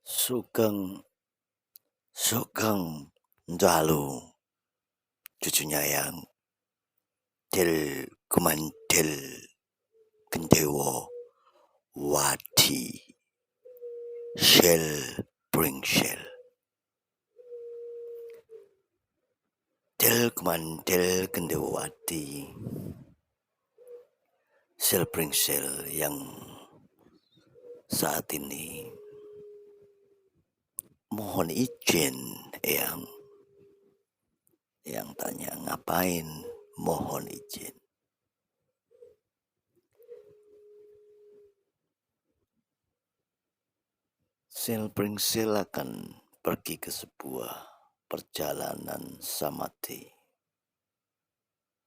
Sugeng Sugeng Ndalu cucunya yang Del Kumandel Gendewo Wati Shell Bring Shell Del Kumandel Gendewo Wati Shell Bring Shell yang saat ini mohon izin yang tanya ngapain, mohon izin. Shell Bring Shell akan pergi ke sebuah perjalanan samadhi.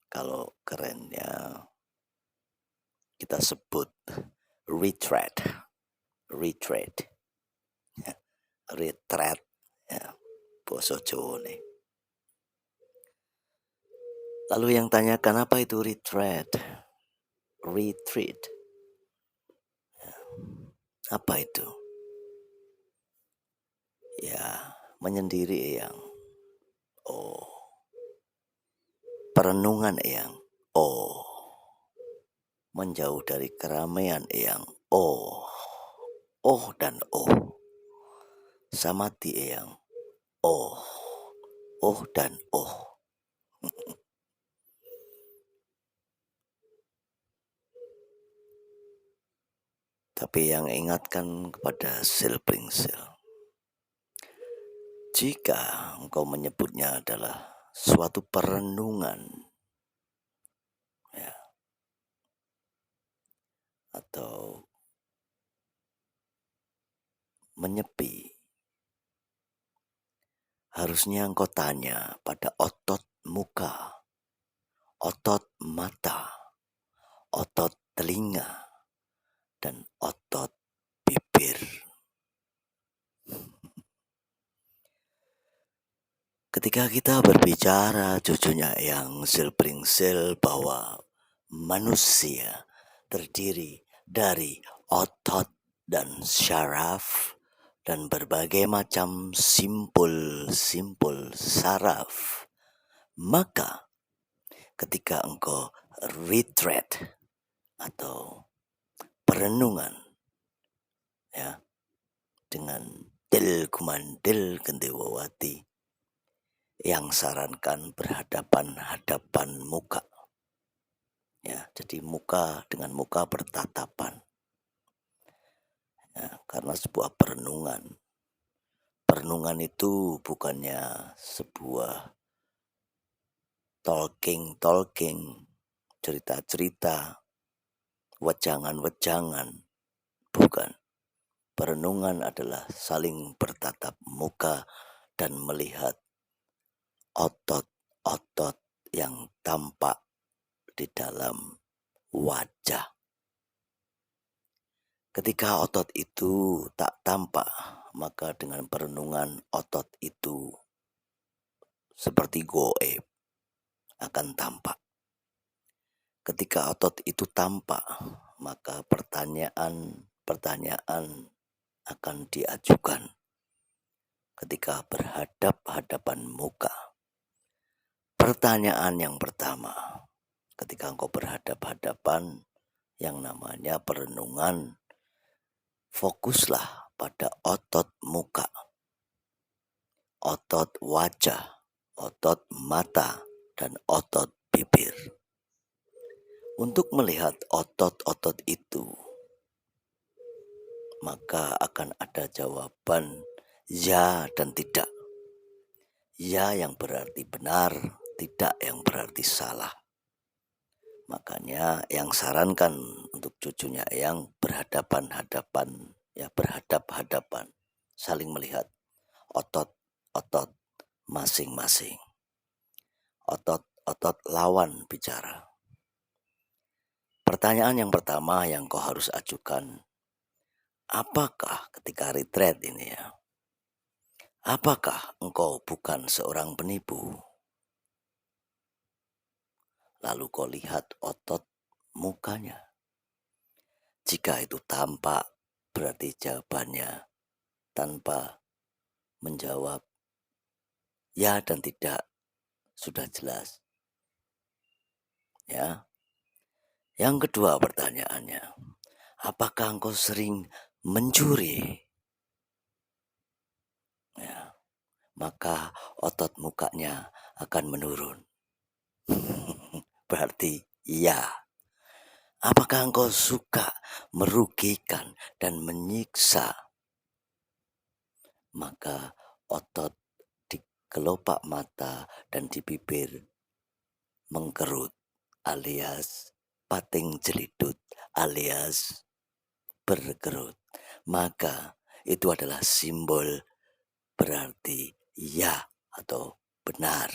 Kalau kerennya kita sebut retreat, ya, retreat, ya, basa Jawa nih. Lalu yang tanyakan apa itu retreat? Ya, apa itu? Ya, menyendiri yang. Oh, perenungan yang. Oh, menjauh dari keramaian yang. Oh dan oh. Samadhi yang. Oh dan oh. Tapi yang ingatkan kepada Shell Bring Shell, jika engkau menyebutnya adalah suatu perenungan, ya, atau menyepi, harusnya engkau tanya pada otot muka, otot mata, otot telinga, dan otot bibir. Ketika kita berbicara cucunya yang Shell Bring Shell bahwa manusia terdiri dari otot dan syaraf dan berbagai macam simpul-simpul saraf, maka ketika engkau retreat atau perenungan, ya, dengan Del Kumandel Gendewawati, yang sarankan berhadapan-hadapan muka, ya, jadi muka dengan muka bertatapan, ya, karena sebuah perenungan itu bukannya sebuah talking, cerita-cerita, wejangan, bukan. Perenungan adalah saling bertatap muka dan melihat otot-otot yang tampak di dalam wajah. Ketika otot itu tak tampak, maka dengan perenungan otot itu seperti goib akan tampak. Ketika otot itu tampak, maka pertanyaan akan diajukan. Ketika berhadap-hadapan muka, pertanyaan yang pertama, ketika engkau berhadap-hadapan yang namanya perenungan, fokuslah pada otot muka, otot wajah, otot mata, dan otot bibir. Untuk melihat otot-otot itu, maka akan ada jawaban ya dan tidak. Ya yang berarti benar, tidak yang berarti salah. Makanya yang sarankan untuk cucunya yang berhadapan-hadapan, ya, berhadap-hadapan, saling melihat otot-otot masing-masing, otot-otot lawan bicara. Pertanyaan yang pertama yang kau harus ajukan, apakah ketika retreat ini, ya, apakah engkau bukan seorang penipu? Lalu kau lihat otot mukanya. Jika itu tampak, berarti jawabannya tanpa menjawab ya dan tidak, sudah jelas ya. Yang kedua pertanyaannya, apakah engkau sering mencuri? Ya, maka otot mukanya akan menurun. Berarti iya. Apakah engkau suka merugikan dan menyiksa? Maka otot di kelopak mata dan di bibir mengkerut alias pating jelidut alias berkerut. Maka itu adalah simbol berarti ya atau benar.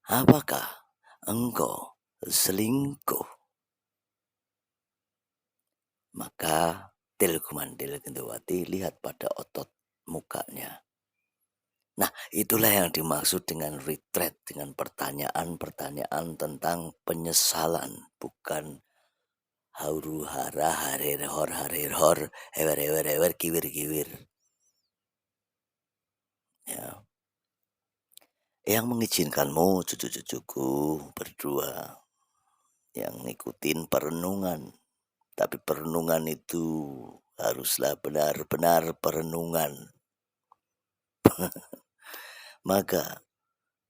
Apakah engkau selingkuh? Maka tilkumandil gendawati, lihat pada otot mukanya. Nah, itulah yang dimaksud dengan retreat, dengan pertanyaan-pertanyaan tentang penyesalan, bukan hauru hara harir hor hewer hewer hewer kiwir kiwir. Ya, yang mengizinkanmu cucu-cucuku berdua yang ngikutin perenungan. Tapi perenungan itu haruslah benar-benar perenungan. Maka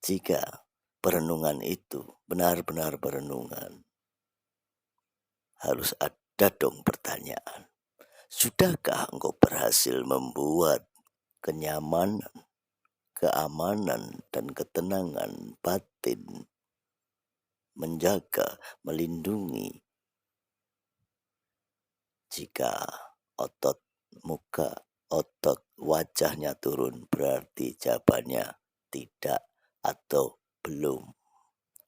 jika perenungan itu benar-benar perenungan, harus ada dong pertanyaan. Sudahkah engkau berhasil membuat kenyamanan, keamanan, dan ketenangan batin, menjaga, melindungi jika otot muka, otot wajahnya turun, berarti jawabannya tidak atau belum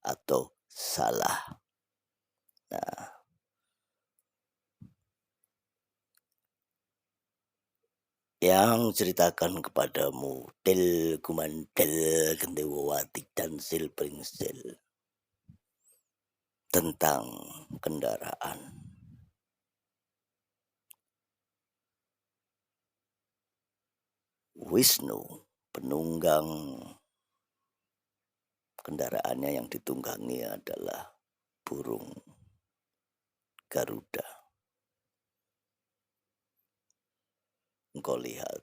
atau salah. Nah, yang ceritakan kepadamu Del Kumandel Gendewati dan Silpringsil tentang kendaraan. Wisnu penunggang kendaraannya yang ditunggangi adalah burung Garuda. Engkau lihat,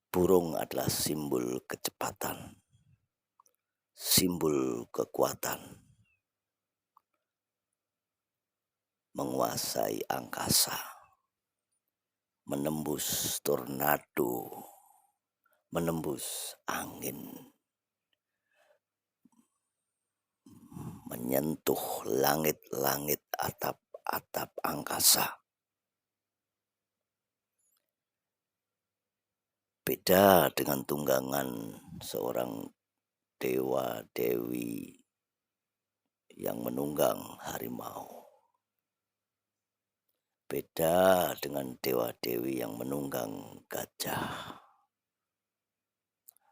burung adalah simbol kecepatan, simbol kekuatan, menguasai angkasa, menembus tornado, menembus angin, menyentuh langit-langit, atap-atap angkasa. Beda dengan tunggangan seorang dewa dewi yang menunggang harimau. Beda dengan dewa dewi yang menunggang gajah.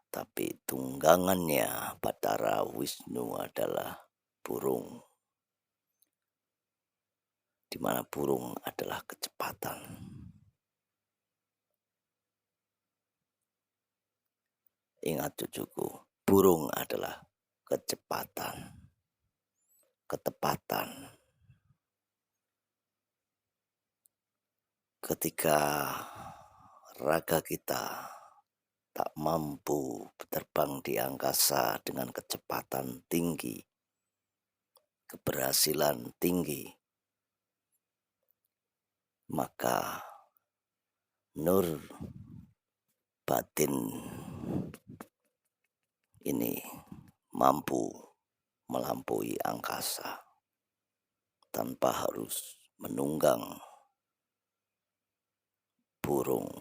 Tapi tunggangannya Batara Wisnu adalah burung, di mana burung adalah kecepatan. Ingat cucuku, burung adalah kecepatan, ketepatan. Ketika raga kita tak mampu terbang di angkasa dengan kecepatan tinggi, keberhasilan tinggi, maka nur batin ini mampu melampaui angkasa tanpa harus menunggang burung,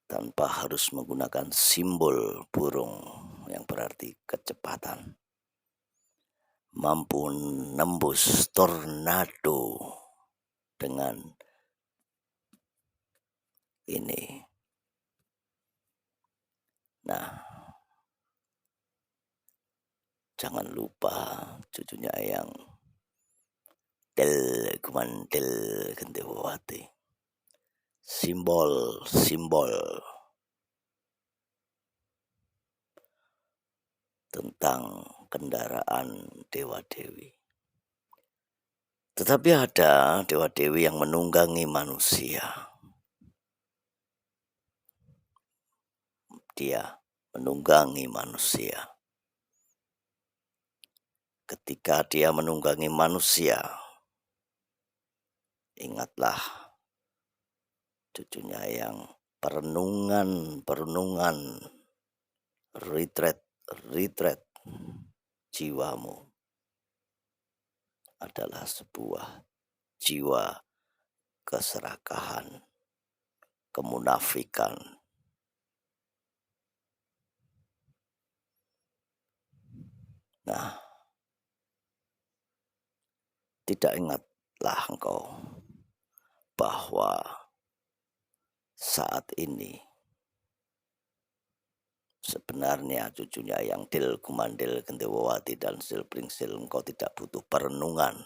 tanpa harus menggunakan simbol burung yang berarti kecepatan, mampu nembus tornado dengan ini. Nah, jangan lupa cucunya yang Kumandel Gendewati. Simbol-simbol tentang kendaraan dewa-dewi. Tetapi ada dewa-dewi yang menunggangi manusia. Dia menunggangi manusia. Ketika dia menunggangi manusia, ingatlah cucunya yang perenungan retreat jiwamu adalah sebuah jiwa keserakahan, kemunafikan. Nah, tidak ingatlah engkau bahwa saat ini sebenarnya cucunya yang Dil Kumandil Gendewati dan Sil Pringsil, engkau tidak butuh perenungan.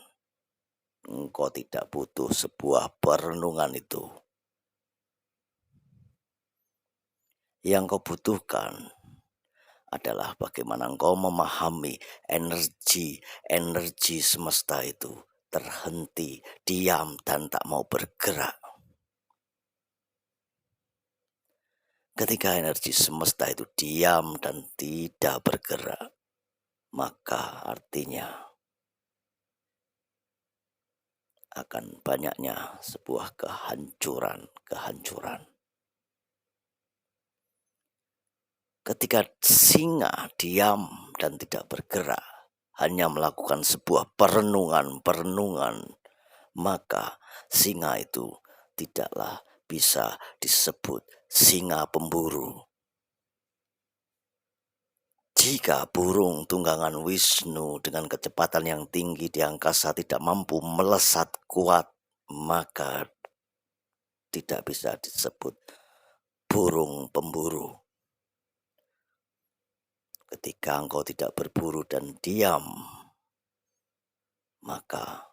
Engkau tidak butuh sebuah perenungan itu. Yang kau butuhkan adalah bagaimana engkau memahami energi semesta itu terhenti, diam, dan tak mau bergerak. Ketika energi semesta itu diam dan tidak bergerak, maka artinya akan banyaknya sebuah kehancuran. Ketika singa diam dan tidak bergerak, hanya melakukan sebuah perenungan, maka singa itu tidaklah bisa disebut singa pemburu. Jika burung tunggangan Wisnu dengan kecepatan yang tinggi di angkasa tidak mampu melesat kuat, maka tidak bisa disebut burung pemburu. Ketika engkau tidak berburu dan diam, maka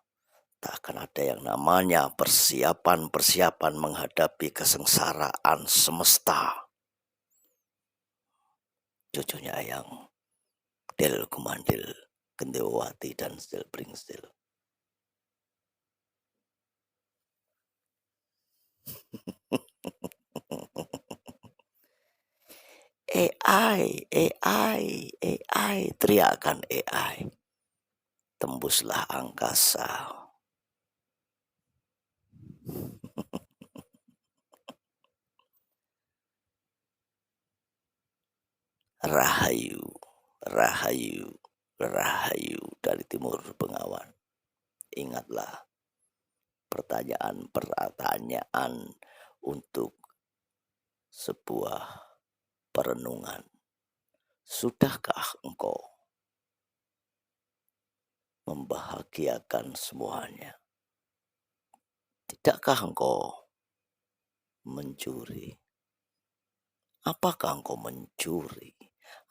tak akan ada yang namanya persiapan menghadapi kesengsaraan semesta. Cucunya yang Del Kumandil Gendewati dan Sil Pringsil. AI, teriakan AI. Tembuslah angkasa. Rahayu dari timur Bengawan. Ingatlah pertanyaan untuk sebuah perenungan. Sudahkah engkau membahagiakan semuanya? Tidakkah engkau mencuri? Apakah engkau mencuri?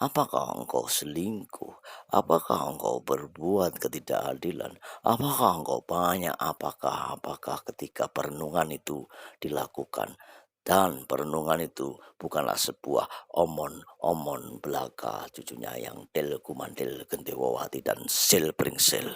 Apakah engkau selingkuh? Apakah engkau berbuat ketidakadilan? Apakah engkau banyak? Apakah ketika perenungan itu dilakukan? Dan perenungan itu bukanlah sebuah omon belaka cucunya yang Del Kumandil Gendewati dan Sil Pringsil.